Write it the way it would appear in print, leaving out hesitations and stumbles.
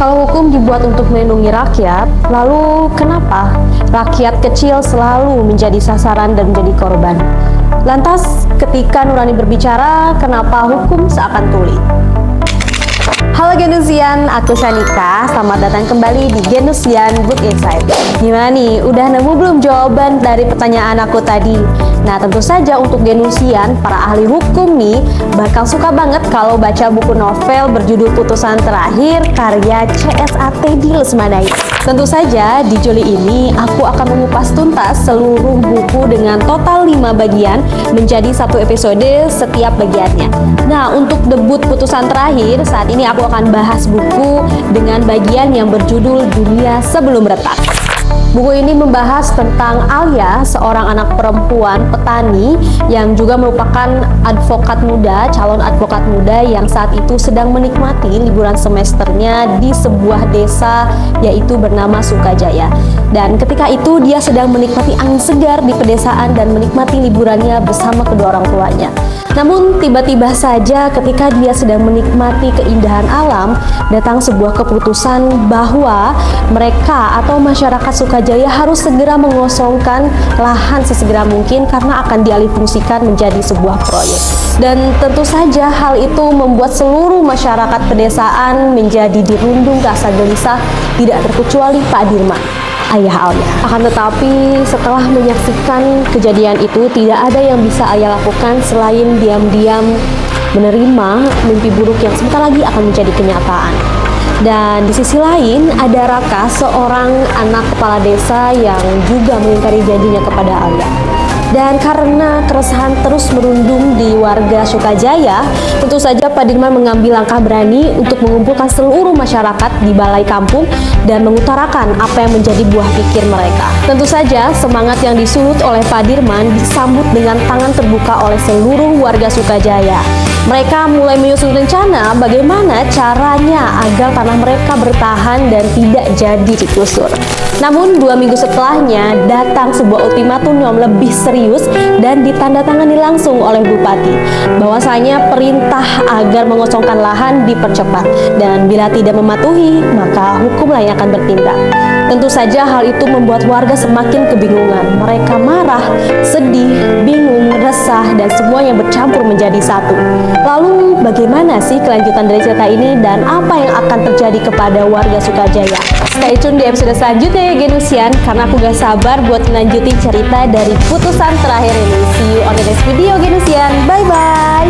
Kalau hukum dibuat untuk melindungi rakyat, lalu kenapa rakyat kecil selalu menjadi sasaran dan menjadi korban? Lantas, ketika Nurani berbicara, kenapa hukum seakan tuli? Halo Genusian, aku Shanika. Selamat datang kembali di Genusian Book Insight. Gimana nih, udah nemu belum jawaban dari pertanyaan aku tadi? Nah, tentu saja untuk Genusian, para ahli hukum nih bakal suka banget kalau baca buku novel berjudul Putusan Terakhir karya CSAT di Lesmana. Tentu saja di Juli ini aku akan mengupas tuntas seluruh buku dengan total 5 bagian menjadi satu episode setiap bagiannya. Nah, untuk debut Putusan Terakhir, saat ini aku akan bahas buku dengan bagian yang berjudul Dunia Sebelum Retak. Buku ini membahas tentang Alia, seorang anak perempuan petani yang juga merupakan advokat muda, calon advokat muda yang saat itu sedang menikmati liburan semesternya di sebuah desa yaitu bernama Sukajaya. Dan ketika itu dia sedang menikmati angin segar di pedesaan dan menikmati liburannya bersama kedua orang tuanya. Namun tiba-tiba saja ketika dia sedang menikmati keindahan alam, datang sebuah keputusan bahwa mereka atau masyarakat Sukajaya harus segera mengosongkan lahan sesegera mungkin karena akan dialihfungsikan menjadi sebuah proyek. Dan tentu saja hal itu membuat seluruh masyarakat pedesaan menjadi dirundung rasa gelisah, tidak terkecuali Pak Dirman, ayah Alia. Akan tetapi setelah menyaksikan kejadian itu, tidak ada yang bisa Alia lakukan selain diam-diam menerima mimpi buruk yang sebentar lagi akan menjadi kenyataan. Dan di sisi lain ada Raka, seorang anak kepala desa yang juga mengingkari janjinya kepada Alia. Dan karena keresahan terus merundung di warga Sukajaya, tentu saja Pak Dirman mengambil langkah berani untuk mengumpulkan seluruh masyarakat di balai kampung dan mengutarakan apa yang menjadi buah pikir mereka. Tentu saja semangat yang disulut oleh Pak Dirman disambut dengan tangan terbuka oleh seluruh warga Sukajaya. Mereka mulai menyusun rencana bagaimana caranya agar tanah mereka bertahan dan tidak jadi digusur. Namun 2 minggu setelahnya datang sebuah ultimatum yang lebih serius dan ditandatangani langsung oleh Bupati, bahwasanya perintah agar mengosongkan lahan dipercepat dan bila tidak mematuhi maka hukumlah yang akan bertindak. Tentu saja hal itu membuat warga semakin kebingungan. Mereka marah, sedih, bingung, resah, dan semuanya bercampur menjadi satu. Lalu bagaimana sih kelanjutan dari cerita ini dan apa yang akan terjadi kepada warga Sukajaya? Stay tune di episode selanjutnya ya Genusian, karena aku gak sabar buat melanjutin cerita dari Putusan Terakhir ini. See you on the next video Genusian, bye bye.